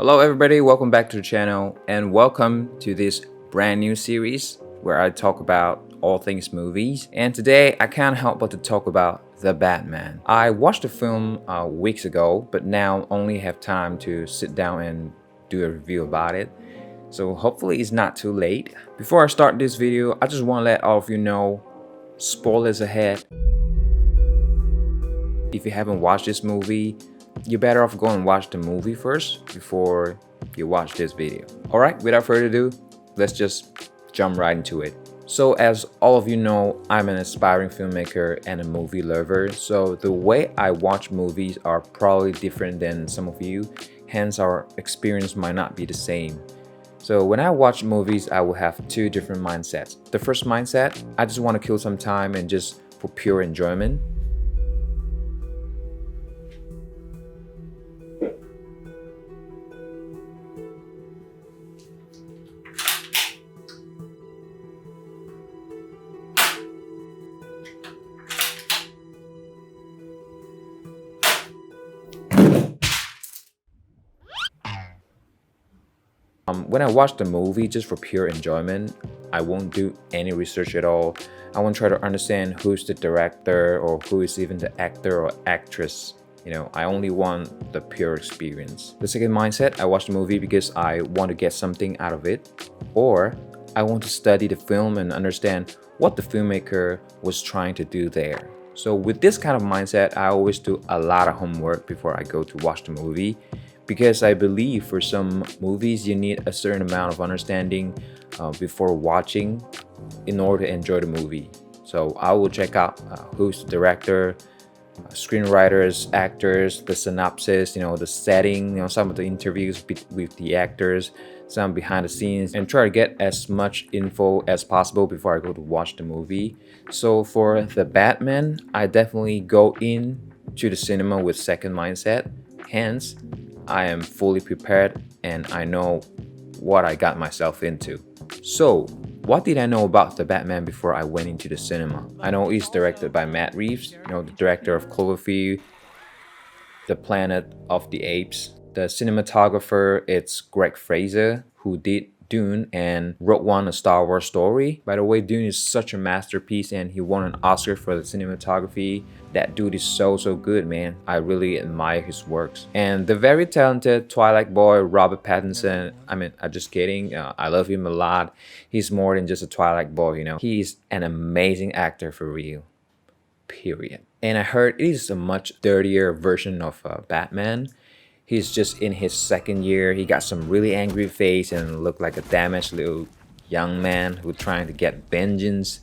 Hello everybody, welcome back to the channel and welcome to this brand new series where I talk about all things movies. And today I can't help but to talk about The Batman. I watched the film weeks ago, but now only have time to sit down and do a review about it. So hopefully it's not too late. Before I start this video, I just want to let all of you know, spoilers ahead. If you haven't watched this movie, you're better off going and watch the movie first before you watch this video. Alright, without further ado, let's just jump right into it. So as all of you know, I'm an aspiring filmmaker and a movie lover, so the way I watch movies are probably different than some of you, hence our experience might not be the same. So when I watch movies, I will have two different mindsets. The first mindset, I just want to kill some time and just for pure enjoyment. When I watch the movie just for pure enjoyment, I won't do any research at all. I won't try to understand who's the director or who is even the actor or actress. I only want the pure experience. The second mindset, I watch the movie because I want to get something out of it, or I want to study the film and understand what the filmmaker was trying to do there. So with this kind of mindset, I always do a lot of homework before I go to watch the movie, because I believe for some movies you need a certain amount of understanding before watching in order to enjoy the movie. So I will check out who's the director, screenwriters, actors, the synopsis, the setting, some of the interviews with the actors, some behind the scenes, and try to get as much info as possible before I go to watch the movie. So for The Batman, I definitely go in to the cinema with second mindset. Hence, I am fully prepared and I know what I got myself into. So, what did I know about The Batman before I went into the cinema? I know he's directed by Matt Reeves, the director of Cloverfield, The Planet of the Apes. The cinematographer, it's Greg Fraser, who did Dune and Rogue One, a Star Wars story. By the way, Dune is such a masterpiece and he won an Oscar for the cinematography. That dude is so good, man. I really admire his works. And the very talented Twilight boy, Robert Pattinson, I'm just kidding. I love him a lot. He's more than just a Twilight boy, He's an amazing actor for real. Period. And I heard it is a much dirtier version of Batman. He's just in his second year. He got some really angry face and looked like a damaged little young man who's trying to get vengeance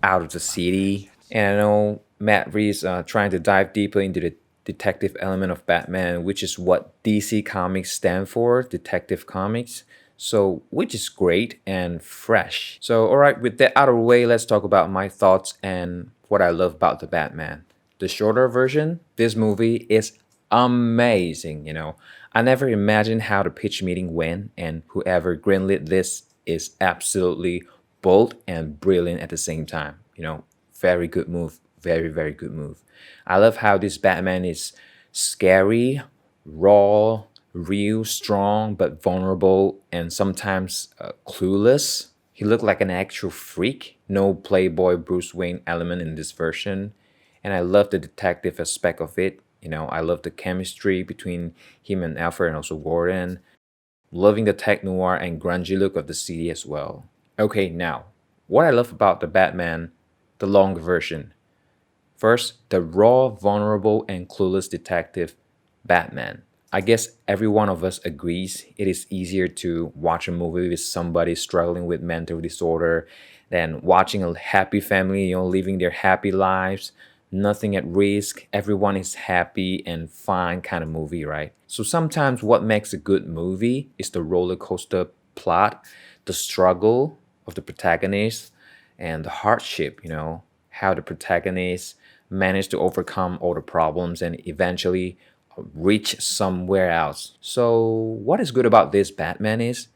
out of the city. And I know Matt Reeves trying to dive deeper into the detective element of Batman, which is what DC Comics stand for, Detective Comics. So, which is great and fresh. So, alright, with that out of the way, let's talk about my thoughts and what I love about The Batman. The shorter version, this movie is amazing, I never imagined how the pitch meeting went, and whoever greenlit this is absolutely bold and brilliant at the same time. Very good move. Very good move. I love how this Batman is scary, raw, real, strong, but vulnerable, and sometimes clueless. He looked like an actual freak. No playboy Bruce Wayne element in this version. And I love the detective aspect of it. I love the chemistry between him and Alfred and also Gordon. Loving the tech noir and grungy look of the city as well. Okay, now, what I love about the Batman, the longer version. First, the raw, vulnerable, and clueless detective Batman. I guess every one of us agrees it is easier to watch a movie with somebody struggling with mental disorder than watching a happy family, living their happy lives, nothing at risk, everyone is happy and fine kind of movie, right? So sometimes what makes a good movie is the roller coaster plot, the struggle of the protagonist, and the hardship, how the protagonist managed to overcome all the problems and eventually reach somewhere else. So what is good about this Batman is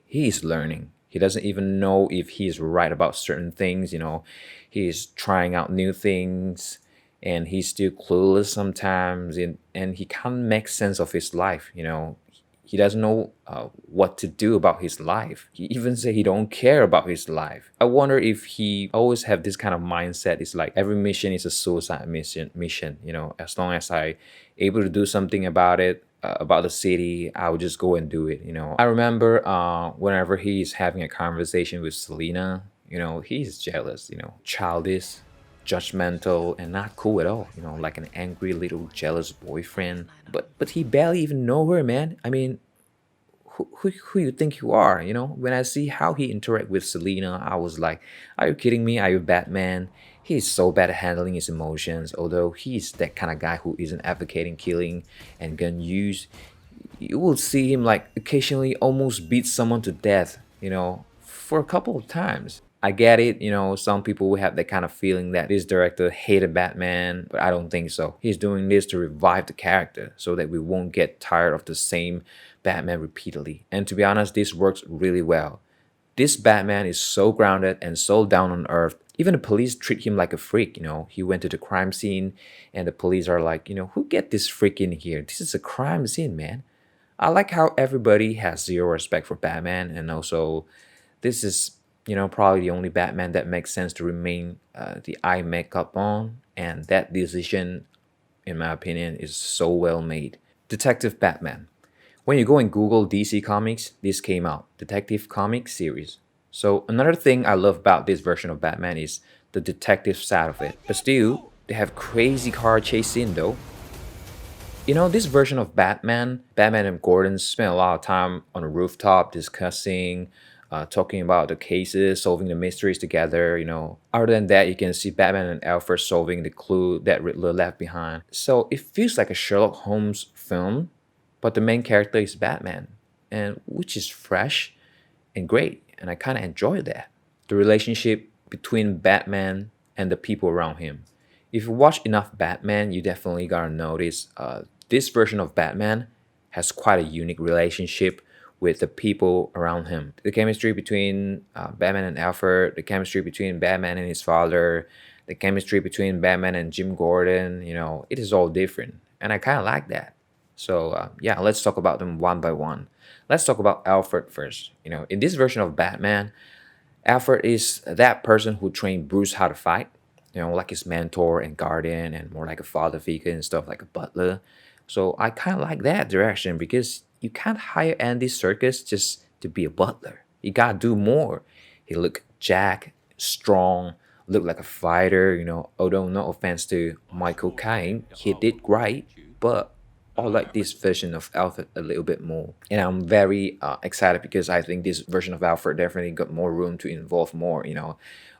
he's learning. He doesn't even know if he's right about certain things, He's trying out new things and he's still clueless sometimes, and he can't make sense of his life, He doesn't know what to do about his life. He even say he don't care about his life. I wonder if he always have this kind of mindset. It's like every mission is a suicide mission. As long as I able to do something about it, about the city, I would just go and do it. I remember whenever he's having a conversation with Selena, he's jealous, childish, judgmental, and not cool at all. Like an angry little jealous boyfriend. But he barely even know her, man. I mean, who you think you are? When I see how he interact with Selena, I was like, are you kidding me? Are you Batman? He's so bad at handling his emotions. Although he's that kind of guy who isn't advocating killing and gun use, you will see him like occasionally almost beat someone to death, for a couple of times. I get it, some people will have that kind of feeling that this director hated Batman, but I don't think so. He's doing this to revive the character so that we won't get tired of the same Batman repeatedly. And to be honest, this works really well. This Batman is so grounded and so down on earth. Even the police treat him like a freak. He went to the crime scene and the police are like, who get this freak in here? This is a crime scene, man. I like how everybody has zero respect for Batman, and also this is, probably the only Batman that makes sense to remain the eye makeup on, and that decision, in my opinion, is so well made. Detective Batman. When you go and Google DC Comics, this came out, Detective Comics series. So another thing I love about this version of Batman is the detective side of it. But still, they have crazy car chase scene though. This version of Batman and Gordon spent a lot of time on a rooftop discussing, talking about the cases, solving the mysteries together. Other than that, you can see Batman and Alfred solving the clue that Riddler left behind. So it feels like a Sherlock Holmes film, but the main character is Batman, and which is fresh and great, and I kind of enjoy that. The relationship between Batman and the people around him. If you watch enough Batman, you definitely gotta notice this version of Batman has quite a unique relationship with the people around him. The chemistry between Batman and Alfred, the chemistry between Batman and his father, the chemistry between Batman and Jim Gordon, it is all different. And I kind of like that. So, yeah, let's talk about them one by one. Let's talk about Alfred first. In this version of Batman, Alfred is that person who trained Bruce how to fight, like his mentor and guardian, and more like a father figure and stuff, like a butler. So I kind of like that direction because you can't hire Andy Serkis just to be a butler. You gotta do more. He look jacked, strong, look like a fighter. Although no offense to Michael Caine, he did great, but I like this version of Alfred a little bit more. And I'm very excited because I think this version of Alfred definitely got more room to involve more,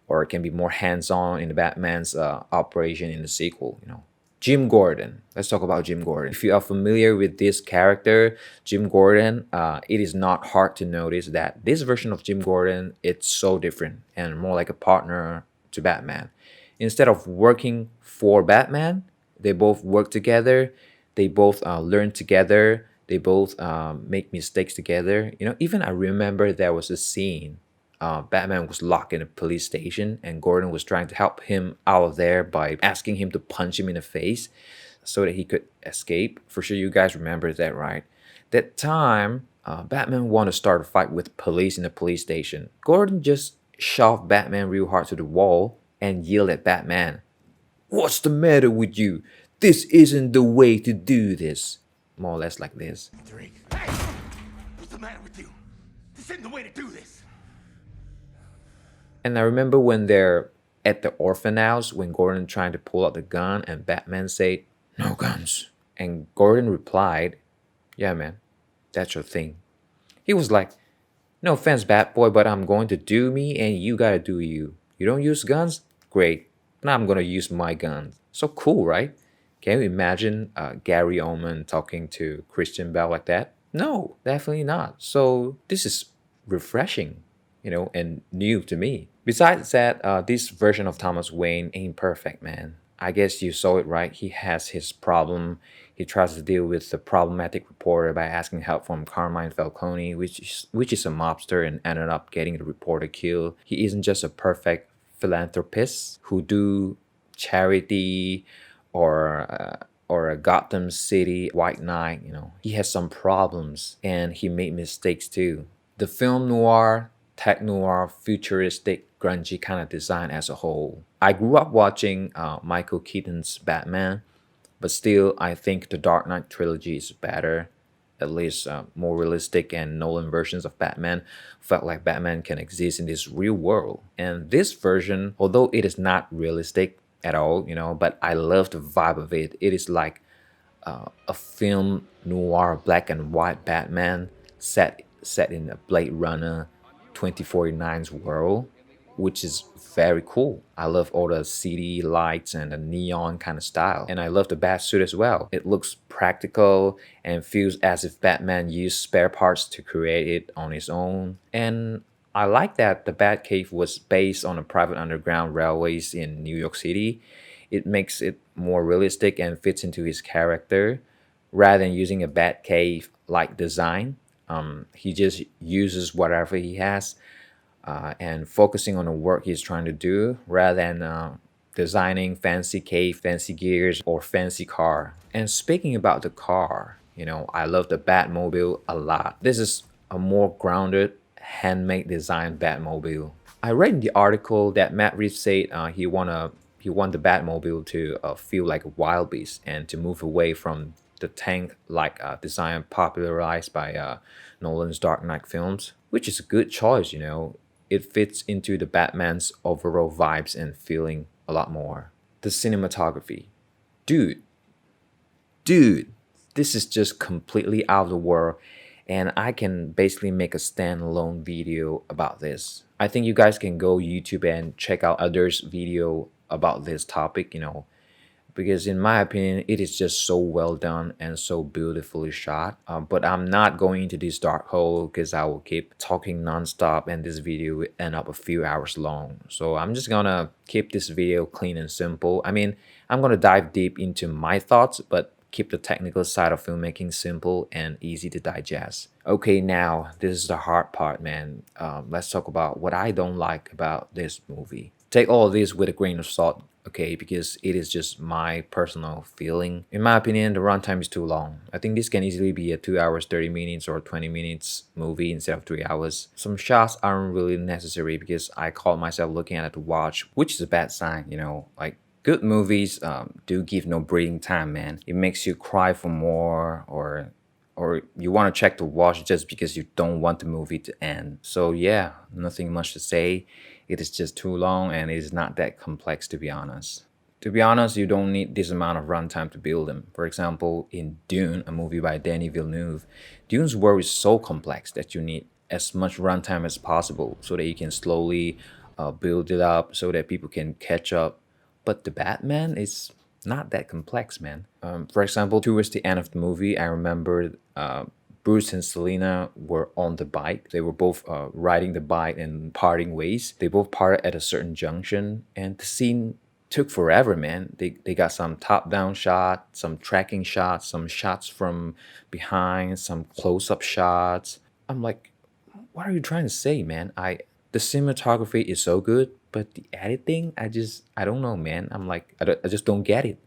or it can be more hands-on in the Batman's operation in the sequel. Jim Gordon. Let's talk about Jim Gordon. If you are familiar with this character, Jim Gordon, it is not hard to notice that this version of Jim Gordon, it's so different and more like a partner to Batman. Instead of working for Batman, they both work together. They both learn together. They both make mistakes together. Even I remember there was a scene. Batman was locked in a police station, and Gordon was trying to help him out of there by asking him to punch him in the face so that he could escape. For sure, you guys remember that, right? That time, Batman wanted to start a fight with police in the police station. Gordon just shoved Batman real hard to the wall and yelled at Batman, "What's the matter with you? This isn't the way to do this." More or less like this. Drake. Hey! What's the matter with you? This isn't the way to do this. And I remember when they're at the orphan house, when Gordon trying to pull out the gun and Batman said, "No guns." And Gordon replied, "Yeah, man, that's your thing." He was like, "No offense, Batboy, but I'm going to do me and you gotta do you. You don't use guns? Great. Now I'm gonna use my guns." So cool, right? Can you imagine Gary Oldman talking to Christian Bale like that? No, definitely not. So this is refreshing, and new to me. Besides that, this version of Thomas Wayne ain't perfect, man. I guess you saw it right. He has his problem. He tries to deal with the problematic reporter by asking help from Carmine Falcone, which is a mobster and ended up getting the reporter killed. He isn't just a perfect philanthropist who do charity or or a Gotham City White Knight, he has some problems and he made mistakes too. The film noir, tech noir, futuristic, grungy kind of design as a whole. I grew up watching Michael Keaton's Batman, but still, I think the Dark Knight trilogy is better, at least more realistic, and Nolan versions of Batman felt like Batman can exist in this real world. And this version, although it is not realistic at all, but I love the vibe of it. It is like a film noir black and white Batman set in a Blade Runner 2049's world, which is very cool. I love all the city lights and the neon kind of style. And I love the bat suit as well. It looks practical and feels as if Batman used spare parts to create it on his own. And I like that the Batcave was based on a private underground railways in New York City. It makes it more realistic and fits into his character rather than using a Batcave like design. He just uses whatever he has and focusing on the work he's trying to do rather than designing fancy cave, fancy gears, or fancy car. And speaking about the car, I love the Batmobile a lot. This is a more grounded, handmade design Batmobile. I read in the article that Matt Reeves said he want the Batmobile to feel like a wild beast and to move away from the tank-like design popularized by Nolan's Dark Knight films, which is a good choice. It fits into the Batman's overall vibes and feeling a lot more. The cinematography. Dude, this is just completely out of the world, and I can basically make a standalone video about this. I think you guys can go YouTube and check out others' video about this topic, because in my opinion, it is just so well done and so beautifully shot. But I'm not going into this dark hole because I will keep talking nonstop and this video will end up a few hours long. So I'm just gonna keep this video clean and simple. I mean, I'm gonna dive deep into my thoughts, but keep the technical side of filmmaking simple and easy to digest. Okay, now this is the hard part, man. Let's talk about what I don't like about this movie. Take all of this with a grain of salt, okay, because it is just my personal feeling. In my opinion, the runtime is too long. I think this can easily be a 2 hours 30 minutes or 20 minutes movie instead of 3 hours. Some shots aren't really necessary because I caught myself looking at the watch, which is a bad sign, like good movies do give no breathing time, man. It makes you cry for more, or you want to check the watch just because you don't want the movie to end. So yeah, nothing much to say. It is just too long and it is not that complex, to be honest. To be honest, you don't need this amount of runtime to build them. For example, in Dune, a movie by Denis Villeneuve, Dune's world is so complex that you need as much runtime as possible so that you can slowly build it up so that people can catch up. But the Batman is not that complex, man. For example, towards the end of the movie, I remember Bruce and Selena were on the bike. They were both riding the bike and parting ways. They both parted at a certain junction, and the scene took forever, man. They got some top-down shot, some tracking shots, some shots from behind, some close-up shots. I'm like, what are you trying to say, man? The cinematography is so good, but the editing, I don't know, man. I'm like, I just don't get it.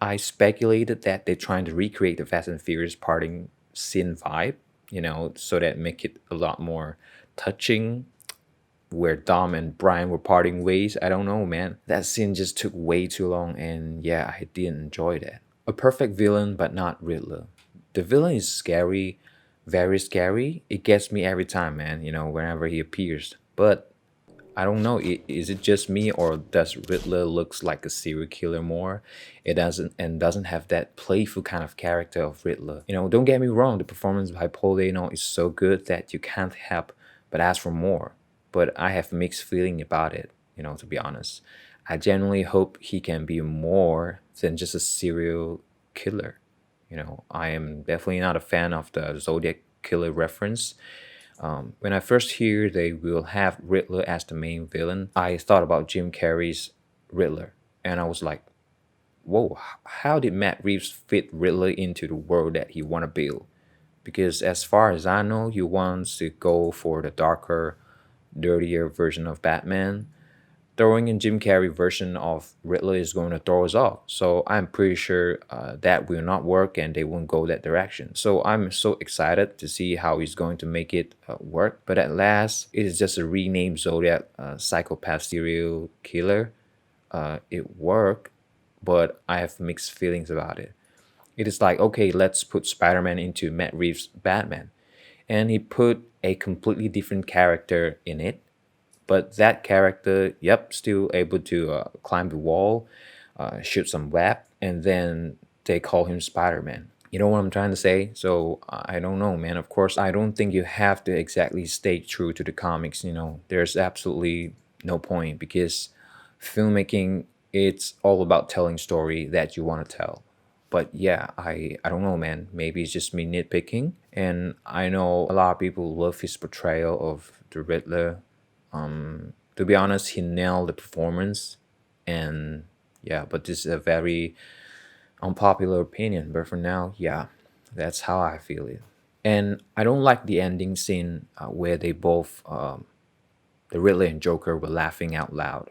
I speculated that they're trying to recreate the Fast and Furious parting scene vibe, so that make it a lot more touching, where Dom and Brian were parting ways. I don't know, man. That scene just took way too long, and yeah, I didn't enjoy that. A perfect villain, but not Riddler. The villain is scary, very scary. It gets me every time, man, whenever he appears. But I don't know, is it just me, or does Riddler looks like a serial killer more? It doesn't have that playful kind of character of Riddler. Don't get me wrong, the performance by Paul Dano is so good that you can't help but ask for more. But I have mixed feeling about it, to be honest. I genuinely hope he can be more than just a serial killer. I am definitely not a fan of the Zodiac Killer reference. When I first hear they will have Riddler as the main villain, I thought about Jim Carrey's Riddler, and I was like, whoa, how did Matt Reeves fit Riddler into the world that he want to build? Because as far as I know, he wants to go for the darker, dirtier version of Batman. throwing in Jim Carrey version of Riddler is going to throw us off. So I'm pretty sure that will not work and they won't go that direction. So I'm so excited to see how he's going to make it work. But at last, it is just a renamed Zodiac psychopath serial killer. It worked, but I have mixed feelings about it. It is like, okay, let's put Spider Man into Matt Reeves' Batman. And he put a completely different character in it. But that character, yep, still able to climb the wall, shoot some web, and then they call him Spider Man. You know what I'm trying to say? So I don't know, man. Of course, I don't think you have to exactly stay true to the comics. There's absolutely no point because filmmaking it's all about telling story that you want to tell. But yeah, I don't know, man. Maybe it's just me nitpicking. And I know a lot of people love his portrayal of the Riddler. To be honest, he nailed the performance. And yeah, but this is a very unpopular opinion. But for now, yeah, that's how I feel it. And I don't like the ending scene where they both, the Riddler and Joker, were laughing out loud.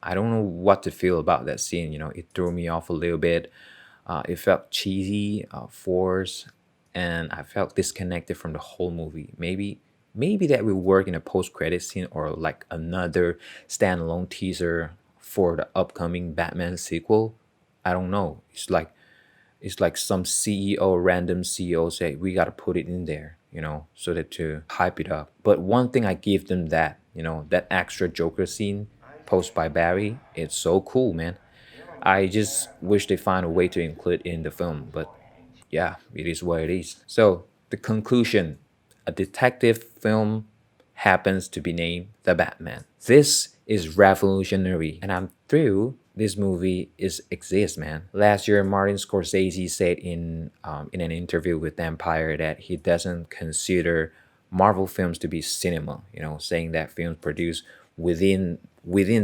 I don't know what to feel about that scene. It threw me off a little bit. It felt cheesy, forced, and I felt disconnected from the whole movie. Maybe that will work in a post-credit scene or like another standalone teaser for the upcoming Batman sequel. I don't know. It's like some CEO, random CEO say we gotta put it in there, so that to hype it up. But one thing I give them that extra Joker scene posted by Barry, it's so cool, man. I just wish they find a way to include it in the film, but yeah, it is what it is. So the conclusion: a detective film happens to be named The Batman. This is revolutionary, and I'm thrilled this movie is exists, man. Last year, Martin Scorsese said in an interview with Empire that he doesn't consider Marvel films to be cinema. Saying that films produced within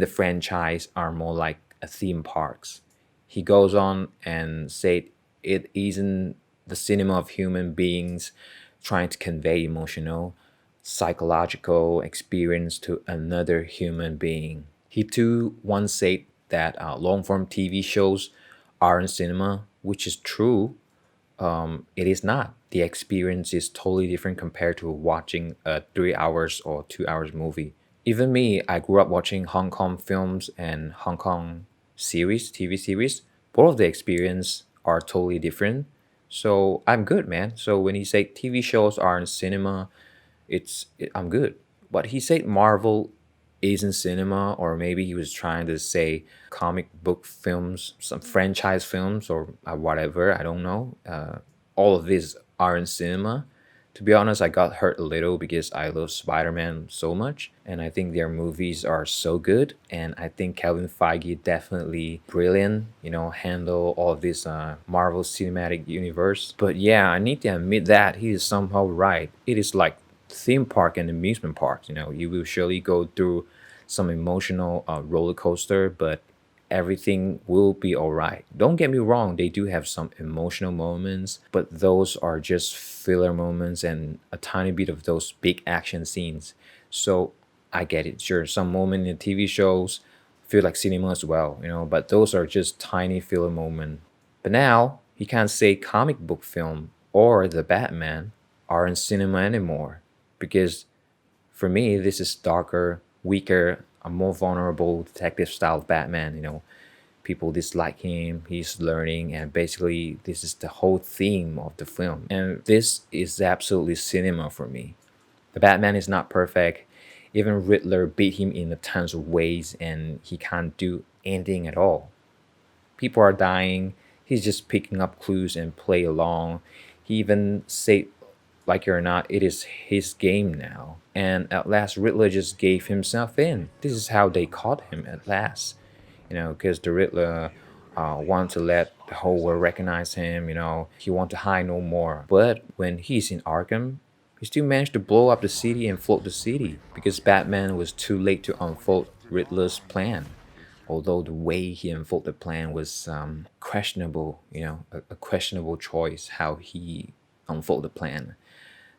the franchise are more like a theme parks. He goes on and said it isn't the cinema of human beings trying to convey emotional, psychological experience to another human being. He too once said that long form TV shows aren't cinema, which is true. It is not. The experience is totally different compared to watching a 3 hours or 2 hours movie. Even me, I grew up watching Hong Kong films and Hong Kong series, TV series. Both of the experience are totally different. So I'm good, man. So when he said TV shows aren't cinema, I'm good. But he said Marvel isn't cinema, or maybe he was trying to say comic book films, some franchise films, or whatever. I don't know. All of these aren't cinema. To be honest, I got hurt a little because I love Spider Man so much, and I think their movies are so good. And I think Kevin Feige definitely brilliant, handle all of this Marvel Cinematic Universe. But yeah, I need to admit that he is somehow right. It is like theme park and amusement parks. You will surely go through some emotional roller coaster, but everything will be all right. Don't get me wrong, they do have some emotional moments, but those are just filler moments and a tiny bit of those big action scenes. So I get it. Sure, some moment in TV shows feel like cinema as well, but those are just tiny filler moments. But now you can't say comic book film or the Batman aren't cinema anymore because for me, this is darker, weaker, a more vulnerable detective style of Batman. People dislike him, he's learning, and basically, this is the whole theme of the film. And this is absolutely cinema for me. The Batman is not perfect. Even Riddler beat him in a tons of ways, and he can't do anything at all. People are dying. He's just picking up clues and play along. He even said, like it or not, it is his game now. And at last, Riddler just gave himself in. This is how they caught him at last. Because the Riddler want to let the whole world recognize him. He want to hide no more. But when he's in Arkham, he still managed to blow up the city and float the city because Batman was too late to unfold Riddler's plan. Although the way he unfolded the plan was questionable, a questionable choice how he unfolded the plan.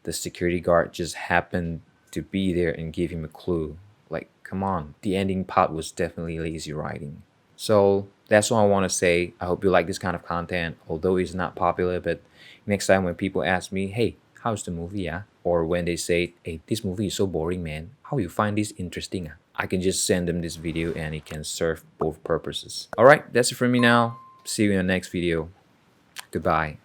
The security guard just happened to be there and give him a clue. Like, come on, the ending part was definitely lazy writing. So that's all I want to say. I hope you like this kind of content, although it's not popular. But next time when people ask me, hey, how's the movie, yeah? Or when they say, hey, this movie is so boring, man. How you find this interesting? I can just send them this video and it can serve both purposes. Alright, that's it for me now. See you in the next video. Goodbye.